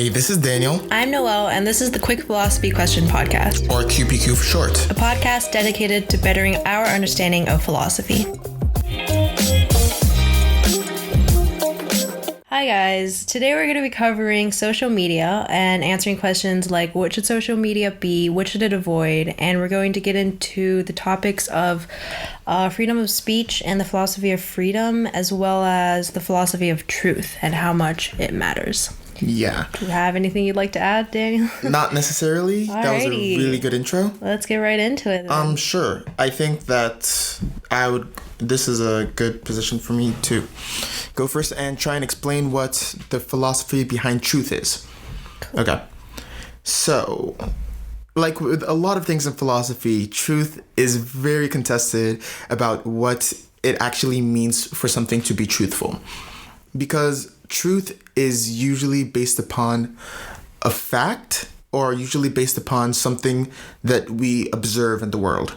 Hey, this is Daniel. I'm Noelle, and this is the Quick Philosophy Question Podcast, or QPQ for short. A podcast dedicated to bettering our understanding of philosophy. Hi guys, today we're going to be covering social media and answering questions like what should social media be, what should it avoid, and we're going to get into the topics of freedom of speech and the philosophy of freedom, as well as the philosophy of truth and how much it matters. Yeah. Do you have anything you'd like to add, Daniel? Not necessarily. That was a really good intro. Let's get right into it then. Sure. I think that this is a good position for me to go first and try and explain what the philosophy behind truth is. Cool. Okay. So, like with a lot of things in philosophy, truth is very contested about what it actually means for something to be truthful. Because truth is usually based upon a fact or usually based upon something that we observe in the world,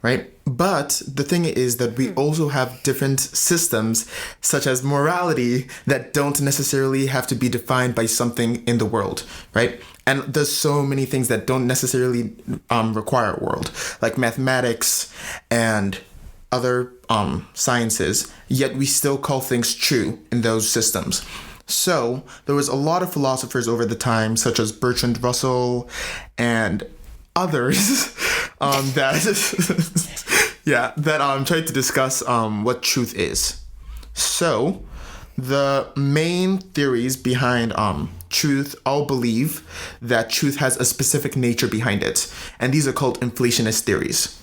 right? But the thing is that we also have different systems, such as morality, that don't necessarily have to be defined by something in the world, right? And there's so many things that don't necessarily require a world, like mathematics and other sciences, yet we still call things true in those systems. So there was a lot of philosophers over the time, such as Bertrand Russell and others, that tried to discuss what truth is. So the main theories behind truth all believe that truth has a specific nature behind it, and these are called inflationist theories.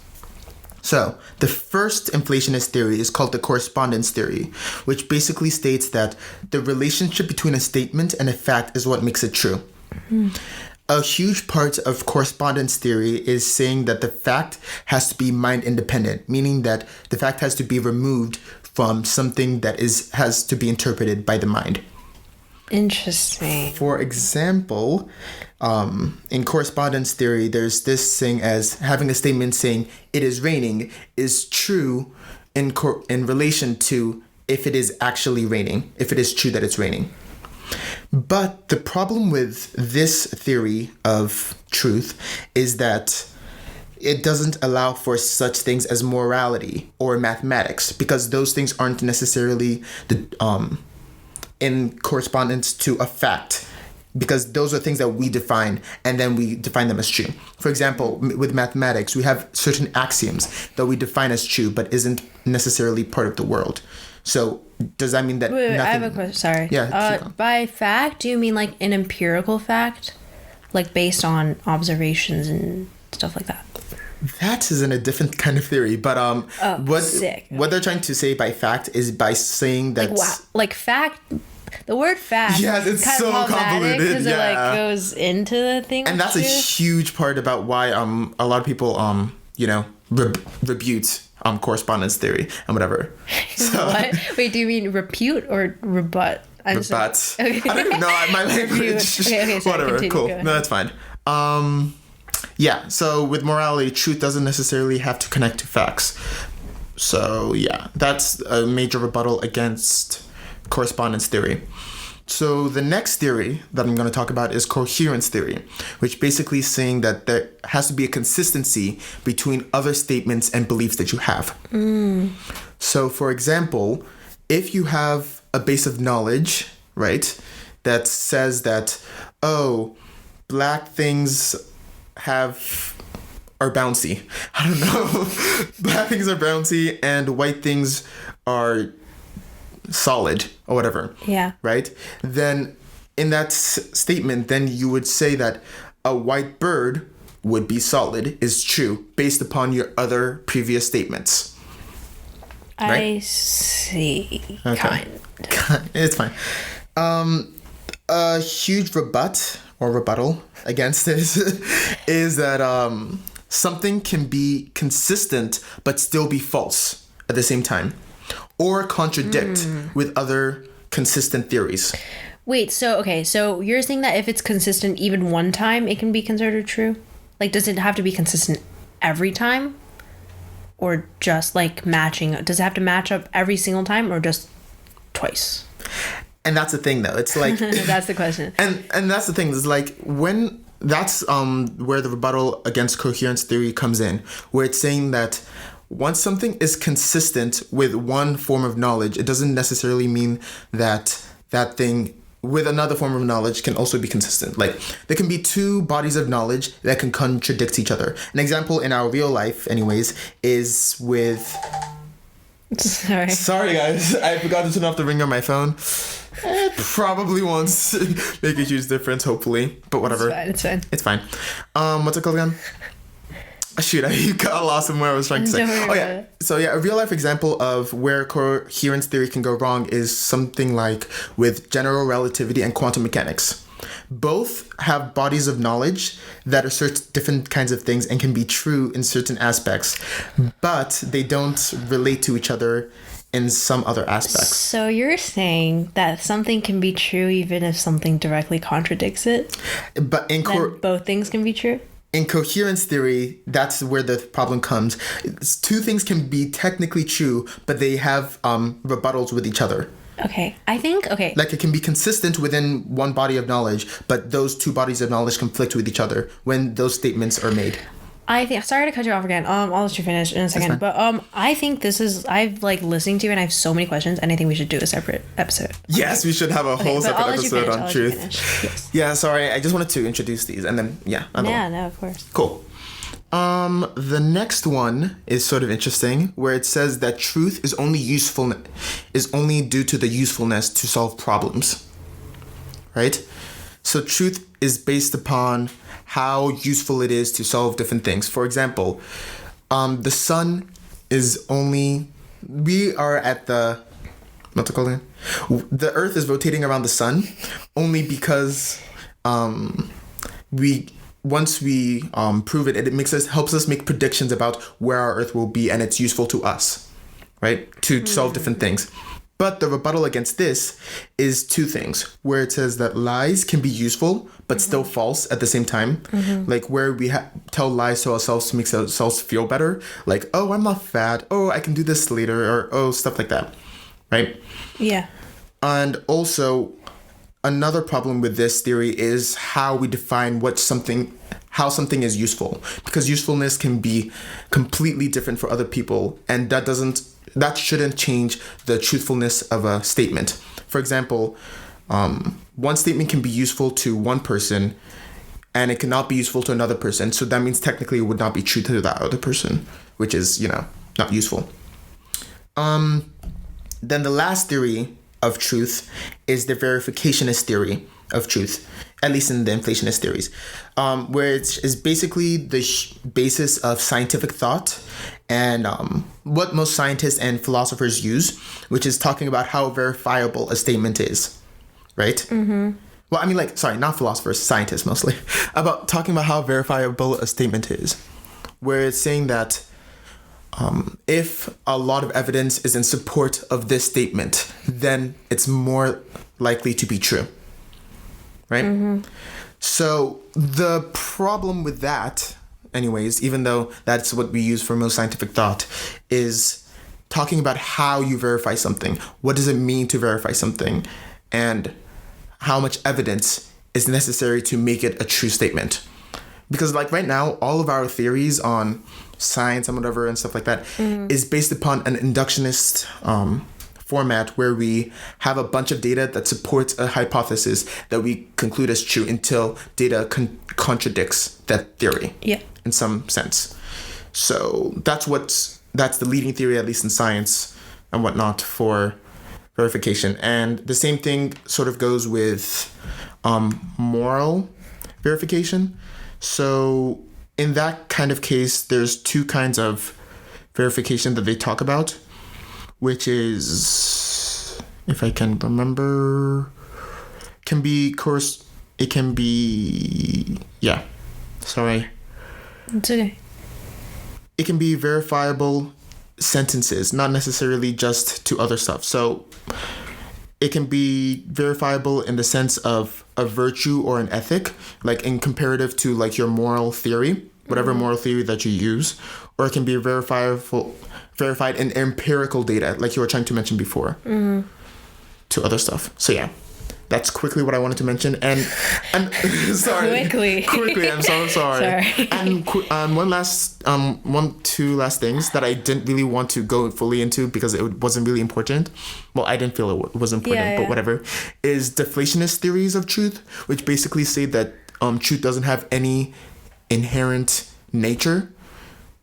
So, the first inflationist theory is called the correspondence theory, which basically states that the relationship between a statement and a fact is what makes it true. Mm-hmm. A huge part of correspondence theory is saying that the fact has to be mind independent, meaning that the fact has to be removed from something that has to be interpreted by the mind. Interesting. For example, in correspondence theory, there's this thing as having a statement saying it is raining is true in relation to if it is actually raining, if it is true that it's raining. But the problem with this theory of truth is that it doesn't allow for such things as morality or mathematics, because those things aren't necessarily in correspondence to a fact, because those are things that we define and then we define them as true. For example, with mathematics, we have certain axioms that we define as true but isn't necessarily part of the world. So does that mean that Wait, I have a question. Sorry. Yeah. By fact, do you mean like an empirical fact? Like based on observations and stuff like that? That is in a different kind of theory, but what they're trying to say by fact is by saying that like fact. The word fact. Yeah, it's kind so of convoluted. Because it like goes into the thing. And that's a huge part about why a lot of people rebut correspondence theory and whatever. So, what? Wait, do you mean repute or rebut? Rebut. Okay. I don't know my language. Okay, sorry, whatever. continue, Cool. No, that's fine. Yeah, so with morality, truth doesn't necessarily have to connect to facts. So yeah, that's a major rebuttal against correspondence theory. So the next theory that I'm going to talk about is coherence theory, which basically is saying that there has to be a consistency between other statements and beliefs that you have. So for example, if you have a base of knowledge, right, that says that, black things are bouncy. I don't know. Black things are bouncy and white things are solid or whatever. Yeah. Right? Then in that statement, then you would say that a white bird would be solid is true based upon your other previous statements. Right? I see. Okay. It's fine. A huge rebuttal against this is that something can be consistent but still be false at the same time, or contradict with other consistent theories. Wait, so you're saying that if it's consistent even one time, it can be considered true? Like, does it have to be consistent every time? Or just like matching? Does it have to match up every single time or just twice? And that's the thing, though. It's like That's the question. and that's the thing. Is like when that's where the rebuttal against coherence theory comes in, where it's saying that once something is consistent with one form of knowledge, it doesn't necessarily mean that that thing with another form of knowledge can also be consistent. Like there can be two bodies of knowledge that can contradict each other. An example in our real life, anyways, is with. Sorry, guys. I forgot to turn off the ringer on my phone. It probably won't make a huge difference, hopefully. But whatever. It's fine. It's fine. What's it called again? Shoot, I got lost in where I was trying to say. Oh, yeah. So, yeah, a real-life example of where coherence theory can go wrong is something like with general relativity and quantum mechanics. Both have bodies of knowledge that assert different kinds of things and can be true in certain aspects, but they don't relate to each other in some other aspects. So you're saying that something can be true even if something directly contradicts it? But in both things can be true? In coherence theory, that's where the problem comes. Two things can be technically true, but they have rebuttals with each other. Okay. Like it can be consistent within one body of knowledge, but those two bodies of knowledge conflict with each other when those statements are made. Sorry to cut you off again. I'll let you finish in a second. But I think I've listening to you and I have so many questions and I think we should do a separate episode. Yes, we should have a whole separate episode on truth. Yes. Yeah, sorry. I just wanted to introduce these and then no, of course. Cool. The next one is sort of interesting, where it says that truth is only due to the usefulness to solve problems. Right? So truth is based upon how useful it is to solve different things. For example, the sun is only... We are at the... What's it called again? The Earth is rotating around the sun only because once we prove it, it helps us make predictions about where our Earth will be, and it's useful to us, right? To solve different things. But the rebuttal against this is two things, where it says that lies can be useful, but still false at the same time. Like where we tell lies to ourselves to make ourselves feel better. Like, oh, I'm not fat. Oh, I can do this later. Or, oh, stuff like that. Right? Yeah. And also, another problem with this theory is how we define how something is useful. Because usefulness can be completely different for other people. And that shouldn't change the truthfulness of a statement. For example, one statement can be useful to one person and it cannot be useful to another person. So that means technically it would not be true to that other person, which is, not useful. Then the last theory of truth is the verificationist theory of truth, at least in the inflationist theories, where it is basically the basis of scientific thought and what most scientists and philosophers use, which is talking about how verifiable a statement is, right? Mm-hmm. Well, I mean, not philosophers, scientists mostly, about talking about how verifiable a statement is, where it's saying that if a lot of evidence is in support of this statement, then it's more likely to be true, right? Mm-hmm. So the problem with that, anyways, even though that's what we use for most scientific thought, is talking about how you verify something. What does it mean to verify something? And how much evidence is necessary to make it a true statement? Because right now, all of our theories on science and whatever and stuff like that is based upon an inductionist format where we have a bunch of data that supports a hypothesis that we conclude as true until data contradicts that theory in some sense. So that's the leading theory, at least in science and whatnot, for verification. And the same thing sort of goes with moral verification. So in that kind of case, there's two kinds of verification that they talk about, which is, if I can remember, It's okay. It can be verifiable sentences, not necessarily just to other stuff. So it can be verifiable in the sense of a virtue or an ethic, like in comparative to your moral theory, whatever moral theory that you use, or it can be verified in empirical data, like you were trying to mention before. Mm-hmm. to other stuff. So yeah, that's quickly what I wanted to mention. And sorry, quickly. I'm so sorry. And two last things that I didn't really want to go fully into because it wasn't really important. Well, I didn't feel it was important, but whatever. Is deflationist theories of truth, which basically say that truth doesn't have any inherent nature,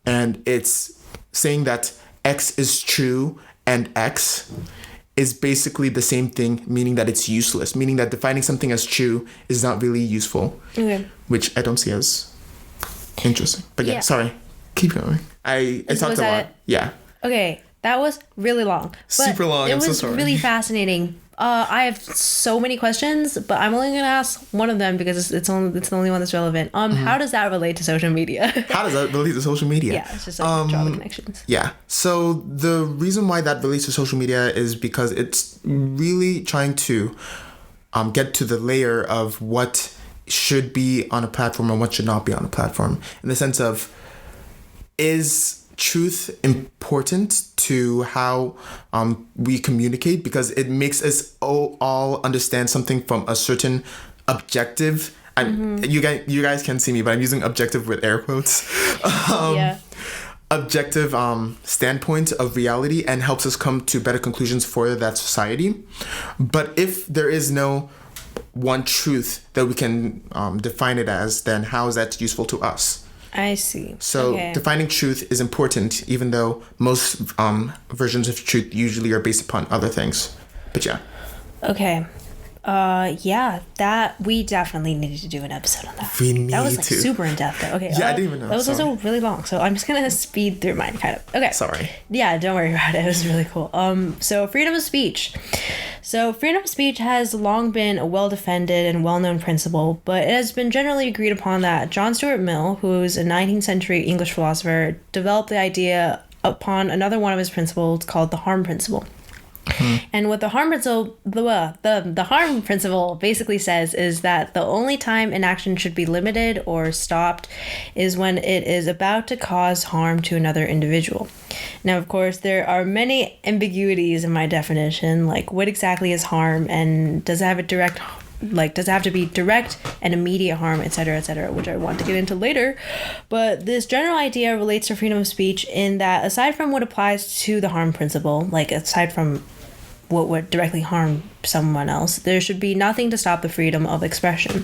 and it's saying that X is true and X is basically the same thing, meaning that it's useless, meaning that defining something as true is not really useful, which I don't see as interesting. But yeah, sorry, keep going. I talked a lot. Yeah. Okay, that was really long. Super long. It I'm was so sorry. really fascinating. I have so many questions, but I'm only gonna ask one of them because it's the only one that's relevant. How does that relate to social media? How does that relate to social media? Yeah, it's just like draw the connections. Yeah. So the reason why that relates to social media is because it's really trying to get to the layer of what should be on a platform and what should not be on a platform, in the sense of, is truth important to how we communicate, because it makes us all understand something from a certain objective. You guys can't see me, but I'm using objective with air quotes. Objective standpoint of reality, and helps us come to better conclusions for that society. But if there is no one truth that we can define it as, then how is that useful to us? I see. So defining truth is important, even though most versions of truth usually are based upon other things. But yeah. Okay. That we definitely needed to do an episode on that. That was super in depth though. Okay. Yeah, I didn't even know. That was also really long, so I'm just gonna speed through mine kind of. Okay. Sorry. Yeah, don't worry about it. It was really cool. So freedom of speech. So freedom of speech has long been a well-defended and well-known principle, but it has been generally agreed upon that John Stuart Mill, who's a 19th century English philosopher, developed the idea upon another one of his principles called the harm principle. And what the harm principle, the harm principle basically says is that the only time an action should be limited or stopped is when it is about to cause harm to another individual. Now, of course, there are many ambiguities in my definition, like what exactly is harm, and does it have to be direct and immediate harm, etc., which I want to get into later. But this general idea relates to freedom of speech in that, aside from what applies to the harm principle, like aside from what would directly harm someone else, there should be nothing to stop the freedom of expression.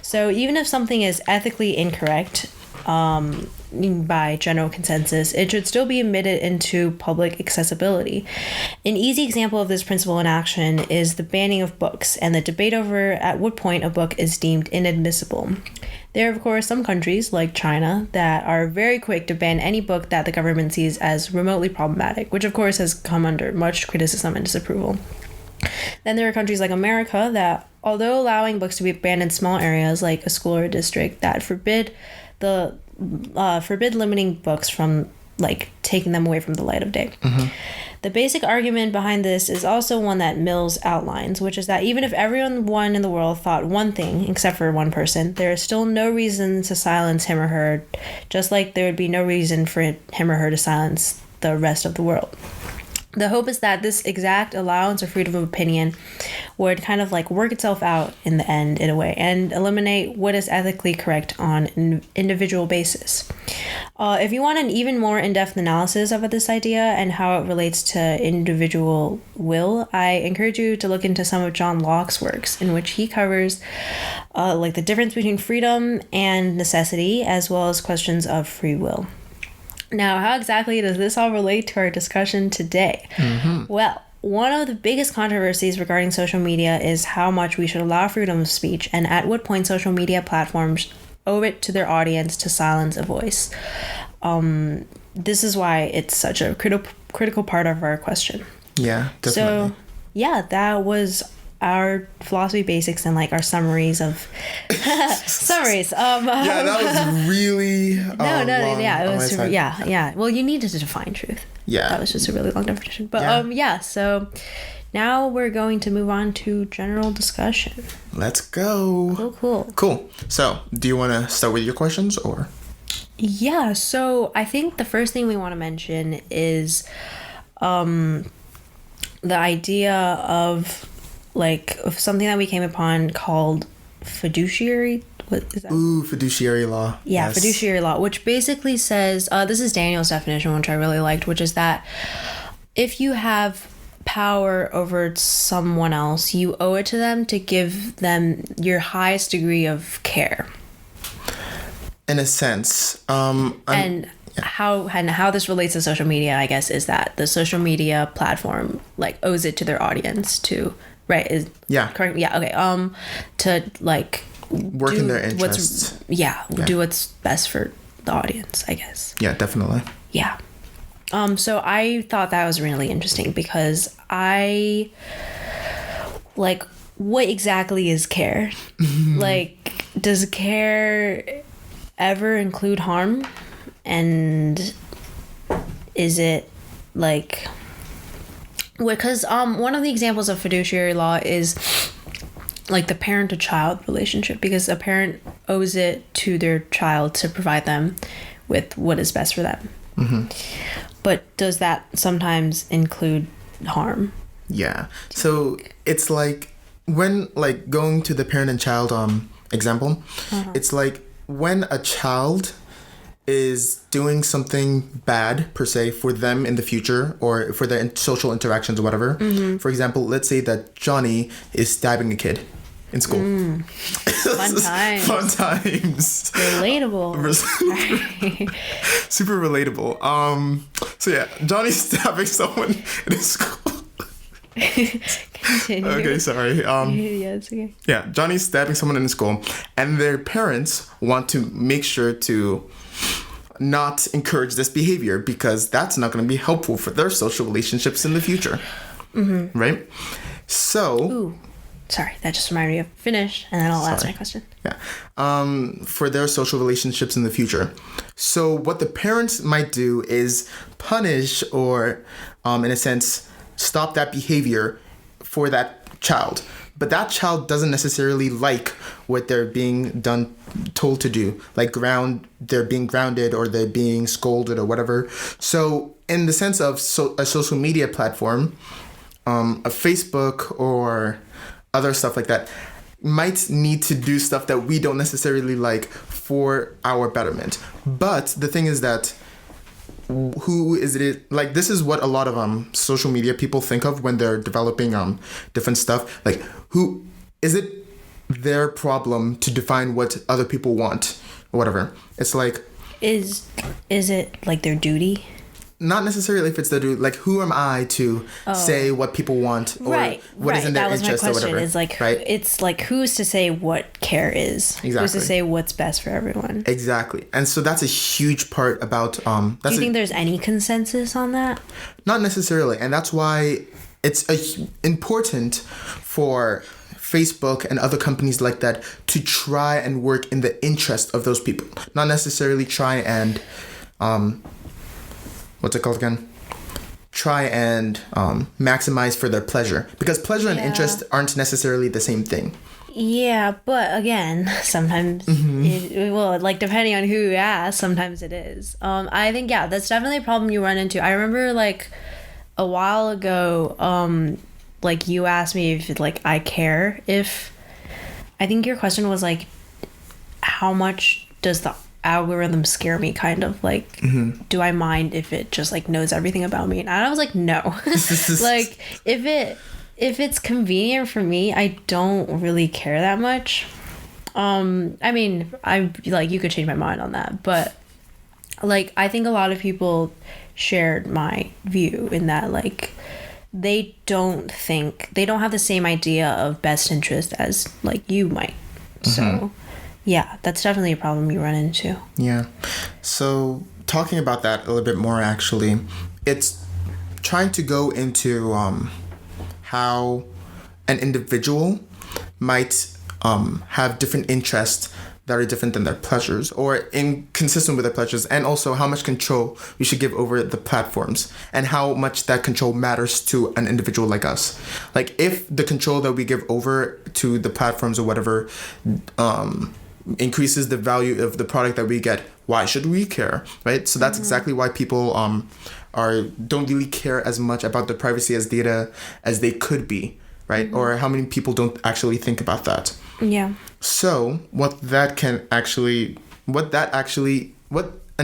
So even if something is ethically incorrect, by general consensus, it should still be admitted into public accessibility. An easy example of this principle in action is the banning of books and the debate over at what point a book is deemed inadmissible. There are, of course, some countries, like China, that are very quick to ban any book that the government sees as remotely problematic, which, of course, has come under much criticism and disapproval. Then there are countries like America that, although allowing books to be banned in small areas like a school or a district, that forbid limiting books from taking them away from the light of day. The basic argument behind this is also one that Mills outlines, which is that even if everyone in the world thought one thing, except for one person, there is still no reason to silence him or her, just like there would be no reason for him or her to silence the rest of the world. The hope is that this exact allowance of freedom of opinion would kind of work itself out in the end, in a way, and eliminate what is ethically correct on an individual basis. If you want an even more in-depth analysis of this idea and how it relates to individual will, I encourage you to look into some of John Locke's works, in which he covers the difference between freedom and necessity, as well as questions of free will. Now, how exactly does this all relate to our discussion today? Well, one of the biggest controversies regarding social media is how much we should allow freedom of speech, and at what point social media platforms owe it to their audience to silence a voice. This is why it's such a critical part of our question. Yeah, definitely. So, yeah, that was our philosophy basics and our summaries of summaries. Yeah, that was really long yeah, it was yeah. Well, you needed to define truth. Yeah, that was just a really long definition. But so now we're going to move on to general discussion. Let's go. Cool. So, do you want to start with your questions or? Yeah. So I think the first thing we want to mention is the idea of like something that we came upon called fiduciary. What is that? Ooh, fiduciary law. Yeah, Yes. fiduciary law, which basically says, this is Daniel's definition, which I really liked, which is that if you have power over someone else, you owe it to them to give them your highest degree of care. In a sense. And how this relates to social media, I guess, is that the social media platform like owes it to their audience to, right? Is Yeah. correct? Yeah. Okay. To like Work in their interests. Do what's best for the audience, I guess. Yeah, definitely. Yeah. So I thought that was really interesting because I like, what exactly is care? Like, does care ever include harm? And is it like, because one of the examples of fiduciary law is like the parent to child relationship, because a parent owes it to their child to provide them with what is best for them. But does that sometimes include harm? Yeah. So it's like when like going to the parent and child example, it's like when a child is doing something bad per se for them in the future or for their social interactions or whatever. For example, let's say that Johnny is stabbing a kid in school. Fun times. Fun times. Relatable. Super relatable. So yeah, Johnny's stabbing someone in his school. Continue. Okay, sorry. Yeah, it's okay. Yeah, Johnny's stabbing someone in school, and their parents want to make sure to not encourage this behavior because that's not going to be helpful for their social relationships in the future. Right? So... Ooh, sorry, that just reminded me of finish, and then I'll ask my question. Yeah. For their social relationships in the future. So what the parents might do is punish or, in a sense, stop that behavior for that child. But that child doesn't necessarily like what they're being told to do. Like they're being grounded or they're being scolded or whatever. So in the sense of a social media platform, a Facebook or other stuff like that might need to do stuff that we don't necessarily like for our betterment. But the thing is that who is it? Like, this is what a lot of social media people think of when they're developing different stuff. Like, who is it their problem to define what other people want or whatever? It's like, is it like their duty? Not necessarily if it's their duty. Like, who am I to say what people want or what is in their interest or whatever? Is like, right? It's like, who's to say what care is? Exactly. Who's to say what's best for everyone? Exactly. And so that's a huge part about Do you think there's any consensus on that? Not necessarily, and that's why it's important for Facebook and other companies like that to try and work in the interest of those people, not necessarily try and what's it called again? Try and maximize for their pleasure, because pleasure and interest aren't necessarily the same thing. Yeah, but again, sometimes like depending on who you ask, sometimes it is. I think that's definitely a problem you run into. I remember like a while ago, like you asked me if like I care if, I think your question was like, how much does the algorithm scare me, kind of like, do I mind if it just like knows everything about me? And I was like, no. Like if it's convenient for me, I don't really care that much. I mean, I like, you could change my mind on that, but like I think a lot of people shared my view in that like they don't have the same idea of best interest as like you might. So yeah, that's definitely a problem you run into. Yeah. So talking about that a little bit more, actually, it's trying to go into how an individual might have different interests that are different than their pleasures or inconsistent with their pleasures, and also how much control we should give over the platforms and how much that control matters to an individual like us. Like, if the control that we give over to the platforms or whatever increases the value of the product that we get, why should we care, right? So that's exactly why people don't really care as much about the privacy as data as they could be. right? Or how many people don't actually think about that? Yeah. So what an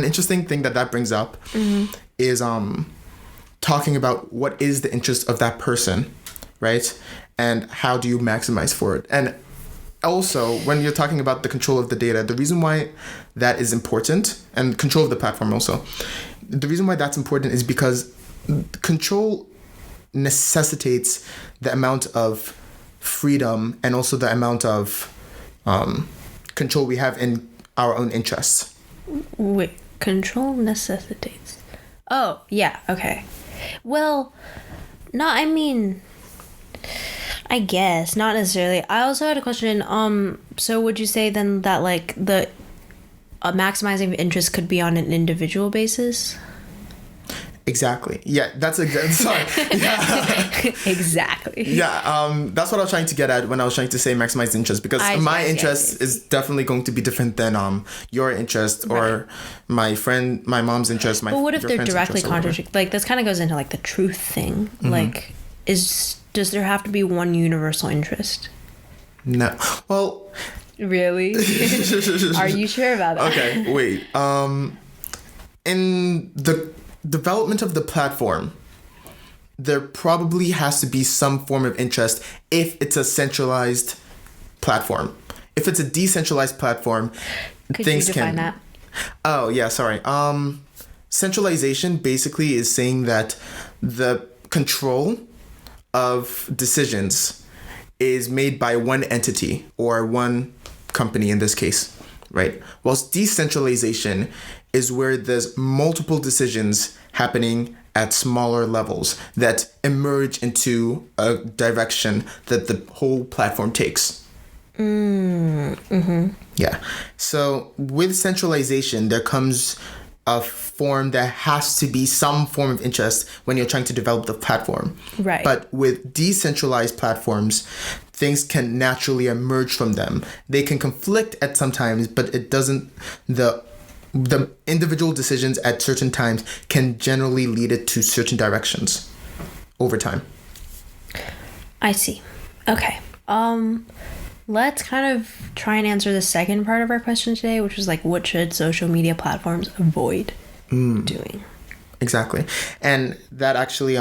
interesting thing that brings up is talking about what is the interest of that person, right? And how do you maximize for it? And also, when you're talking about the control of the data, the reason why that is important, and control of the platform also, the reason why that's important is because control necessitates the amount of freedom and also the amount of control we have in our own interests. Wait, control necessitates. Oh, yeah, okay. Well, I guess not necessarily. I also had a question. So would you say then that like the maximizing of interest could be on an individual basis? Exactly. Yeah, that's exactly. Sorry. Yeah. Exactly. Yeah. That's what I was trying to get at when I was trying to say maximize interest, because my interest is definitely going to be different than your interest or my mom's interest. But what if they're directly contradictory? Like this kind of goes into like the truth thing. Like, does there have to be one universal interest? No. Well. Really? Are you sure about that? Okay. Wait. In the development of the platform, there probably has to be some form of interest if it's a centralized platform. If it's a decentralized platform, Could you define that? Oh, yeah, sorry. Centralization basically is saying that the control of decisions is made by one entity or one company in this case, right? Whilst decentralization is where there's multiple decisions happening at smaller levels that emerge into a direction that the whole platform takes. Yeah. So with centralization, there comes a form that has to be some form of interest when you're trying to develop the platform. Right. But with decentralized platforms, things can naturally emerge from them. They can conflict at some times, but it doesn't. The individual decisions at certain times can generally lead it to certain directions over time. I see. Okay. Let's kind of try and answer the second part of our question today, which was like, what should social media platforms avoid doing? Exactly. And that actually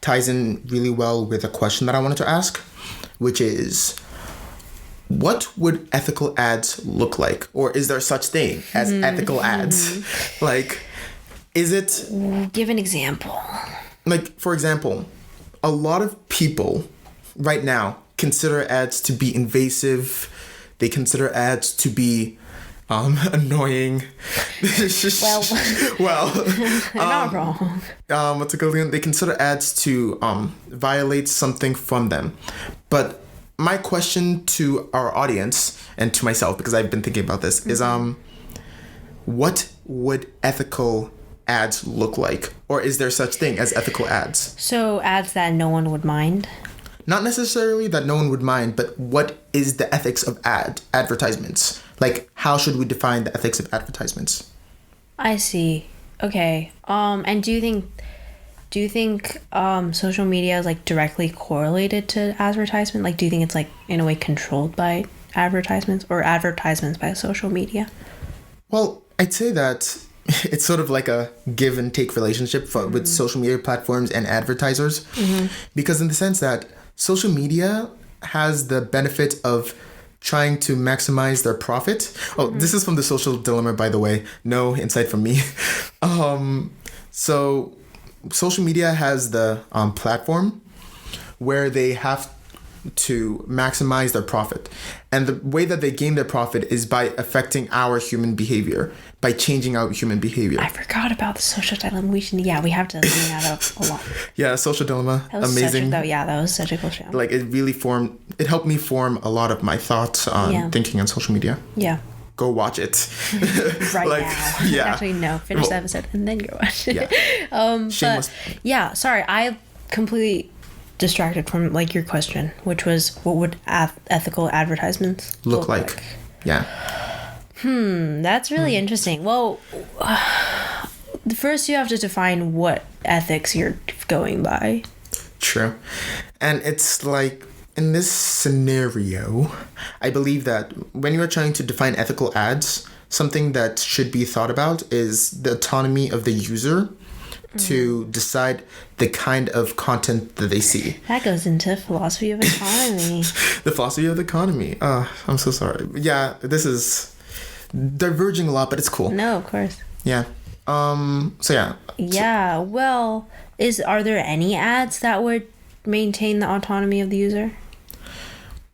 ties in really well with a question that I wanted to ask, which is, what would ethical ads look like? Or is there such thing as ethical ads? Like, is it... Give an example. Like, for example, a lot of people right now consider ads to be invasive. They consider ads to be annoying. Well, they're not wrong. What's it called again? They consider ads to violate something from them. But my question to our audience and to myself, because I've been thinking about this, is what would ethical ads look like? Or is there such thing as ethical ads? So ads that no one would mind? Not necessarily that no one would mind, but what is the ethics of advertisements? Like, how should we define the ethics of advertisements? I see. Okay. And do you think social media is like directly correlated to advertisement? Like, do you think it's like in a way controlled by advertisements or advertisements by social media? Well, I'd say that it's sort of like a give and take relationship with social media platforms and advertisers, because in the sense that social media has the benefit of trying to maximize their profit. Oh, this is from The Social Dilemma, by the way. No insight from me. So social media has the platform where they have to maximize their profit. And the way that they gain their profit is by affecting our human behavior, by changing our human behavior. I forgot about The Social Dilemma. We have to bring that up a lot. Yeah, Social Dilemma. That was amazing. That was such a cool show. Like, it helped me form a lot of my thoughts on thinking on social media. Yeah. Go watch it. Right now. Yeah. Actually, no. Finish the episode and then go watch it. Yeah. Shameless. Yeah, sorry. I completely distracted from like your question, which was what would ethical advertisements look like? Yeah. That's really interesting. Well, first you have to define what ethics you're going by. True. And it's like, in this scenario, I believe that when you are trying to define ethical ads, something that should be thought about is the autonomy of the user to decide the kind of content that they see. That goes into philosophy of economy. The philosophy of the economy. I'm so sorry. Yeah, this is diverging a lot, but it's cool. No, of course. Yeah. So yeah. Yeah. Well, are there any ads that would maintain the autonomy of the user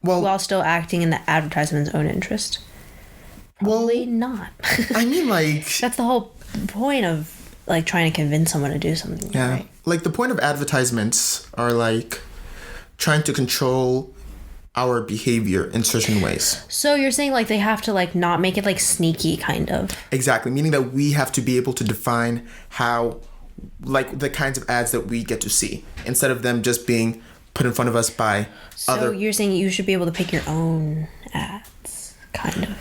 while still acting in the advertisement's own interest? Probably not. I mean, like, that's the whole point of like trying to convince someone to do something. Yeah. Right? Like the point of advertisements are like trying to control our behavior in certain ways. So you're saying like they have to like not make it like sneaky kind of. Exactly. Meaning that we have to be able to define how, like, the kinds of ads that we get to see instead of them just being put in front of us by So you're saying you should be able to pick your own ads, kind of.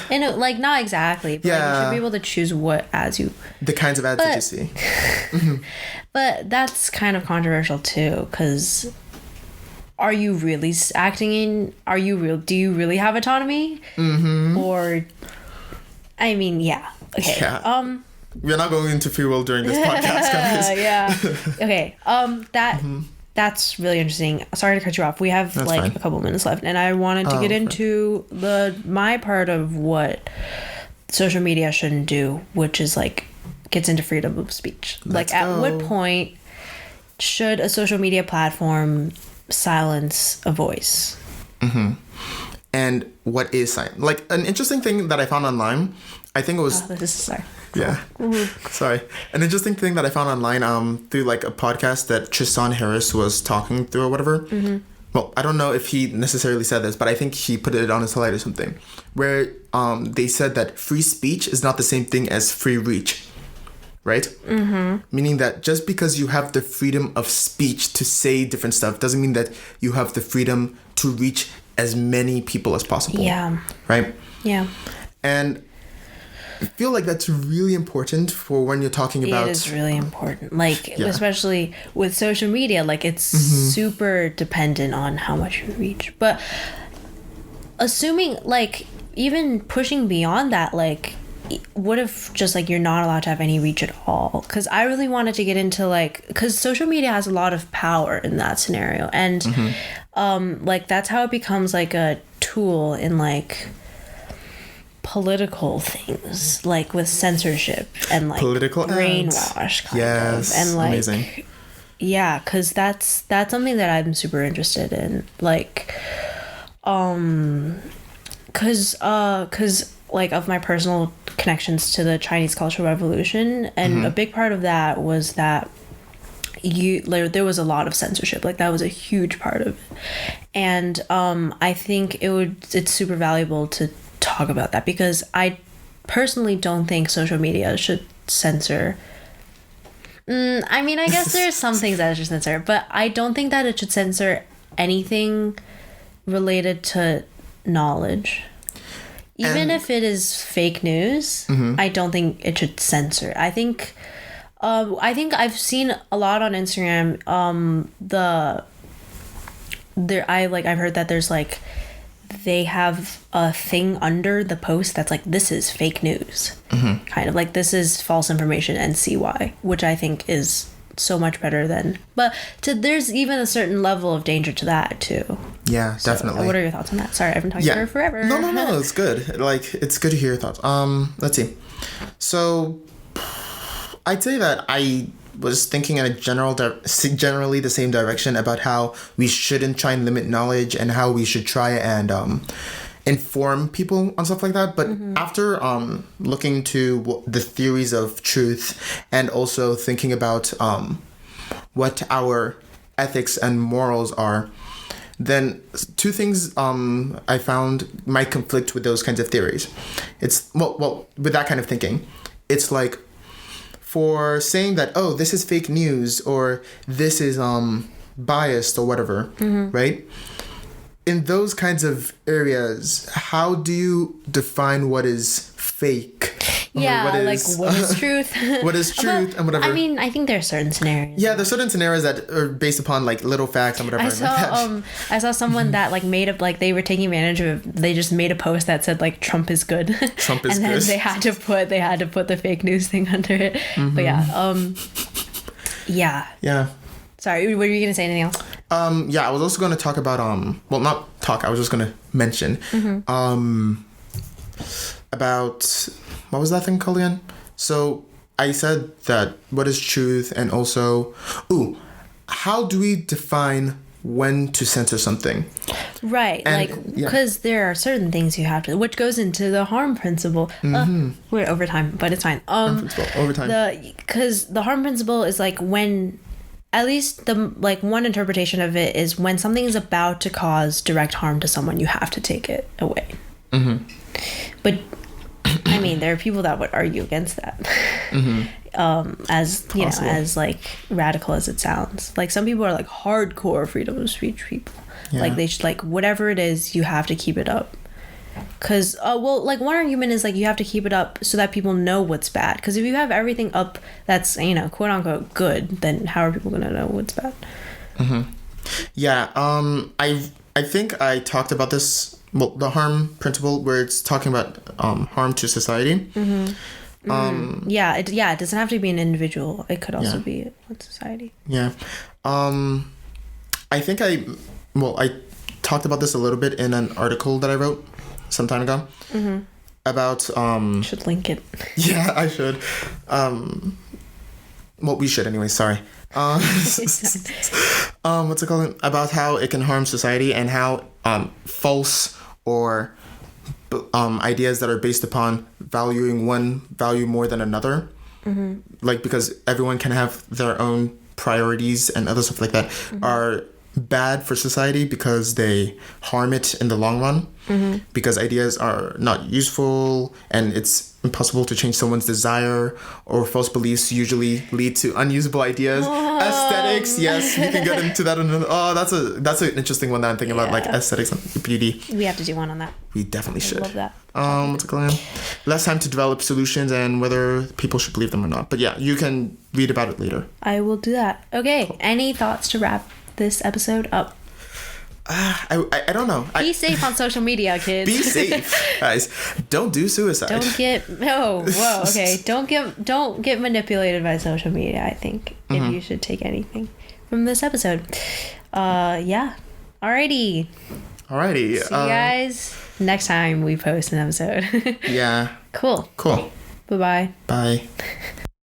And like not exactly, but like you should be able to choose what ads the kinds of ads that you see. But that's kind of controversial too, because are you really acting in? Do you really have autonomy? Mm-hmm. Or, I mean, yeah. Okay. Yeah. We're not going into free will during this podcast, guys. Yeah. Okay. That's really interesting. Sorry to cut you off. We have fine. A couple minutes left, and I wanted to get into my part of what social media shouldn't do, which is like gets into freedom of speech. At what point should a social media platform silence a voice? Mm-hmm. And what is silence? Like an interesting thing that I found online, I think it was. Sorry. Yeah. Mm-hmm. Sorry. An interesting thing that I found online through like a podcast that Tristan Harris was talking through or whatever. Mm-hmm. Well, I don't know if he necessarily said this, but I think he put it on his slide or something, where they said that free speech is not the same thing as free reach, right? Mm-hmm. Meaning that just because you have the freedom of speech to say different stuff doesn't mean that you have the freedom to reach as many people as possible. Yeah. Right? Yeah. And I feel like that's really important for when you're talking about... It is really important. Especially with social media, like it's super dependent on how much you reach. But assuming, like, even pushing beyond that, like, what if just like you're not allowed to have any reach at all? Because I really wanted to get into because social media has a lot of power in that scenario. And that's how it becomes like a tool in like political things, like with censorship and like political brainwash kind of, and like amazing. Yeah, because that's something that I'm super interested in, like because like of my personal connections to the Chinese Cultural Revolution, and a big part of that was that there was a lot of censorship, like that was a huge part of it. And I think it's super valuable to talk about that, because I personally don't think social media should censor. I mean, I guess there's some things that it should censor, but I don't think that it should censor anything related to knowledge. Even if it is fake news, I don't think it should censor. I think I've seen a lot on Instagram. I've heard that there's like, they have a thing under the post that's like, this is fake news, kind of like, this is false information and see why, which I think is so much better than, there's even a certain level of danger to that too. Yeah, so, definitely. What are your thoughts on that? Sorry, I've been talking to her forever. No, it's good. Like, it's good to hear your thoughts. Let's see. So I'd say that I was thinking in a generally the same direction about how we shouldn't try and limit knowledge and how we should try and inform people on stuff like that. But after looking to the theories of truth and also thinking about what our ethics and morals are, then two things I found might conflict with those kinds of theories. It's well with that kind of thinking, it's like, for saying that, oh, this is fake news or this is biased or whatever, right? In those kinds of areas, how do you define what is fake? Yeah, what like is what is truth? what is truth and whatever. I mean, I think there are certain scenarios. Yeah, there's certain scenarios that are based upon like little facts and whatever. I saw someone that like made up, like they were taking advantage of, they just made a post that said like Trump is good. Trump is and then good. they had to put the fake news thing under it. But yeah. Yeah. Sorry, were you gonna say anything else? Yeah, I was also gonna talk about well, not talk. I was just gonna mention about what was that thing called again? So I said that what is truth, and also, how do we define when to censor something? Right, And, because there are certain things you have to, which goes into the harm principle. We're over time, but it's fine. Harm principle, over time. Because the harm principle is like when, at least the like one interpretation of it is when something is about to cause direct harm to someone, you have to take it away. But I mean, there are people that would argue against that. As you know, as like radical as it sounds. Like some people are like hardcore freedom of speech people. Yeah. Like they should, like whatever it is, you have to keep it up. Cause like one argument is like you have to keep it up so that people know what's bad. Cause if you have everything up that's, you know, quote unquote good, then how are people gonna know what's bad? Yeah. I think I talked about this. Well, the harm principle, where it's talking about harm to society. Yeah, it doesn't have to be an individual. It could also be a society. Yeah. I think I talked about this a little bit in an article that I wrote some time ago about Should link it. Yeah, I should. Well, we should anyway. Sorry. What's it called? About how it can harm society, and how false or ideas that are based upon valuing one value more than another, like because everyone can have their own priorities and other stuff like that, are bad for society because they harm it in the long run, because ideas are not useful and it's impossible to change someone's desire, or false beliefs usually lead to unusable ideas. Aesthetics, yes, we can get into that. That's an interesting one that I'm thinking about, like aesthetics and beauty. We have to do one on that. We definitely should. Love that. What's it called? Less time to develop solutions and whether people should believe them or not. But yeah, you can read about it later. I will do that. Okay, cool. Any thoughts to wrap this episode up? I don't know. Be safe on social media, kids. Be safe, guys. Don't do suicide. Don't get manipulated by social media, I think, if you should take anything from this episode. Yeah. Alrighty. See you guys next time we post an episode. Yeah. Cool. Bye-bye. Bye. Bye.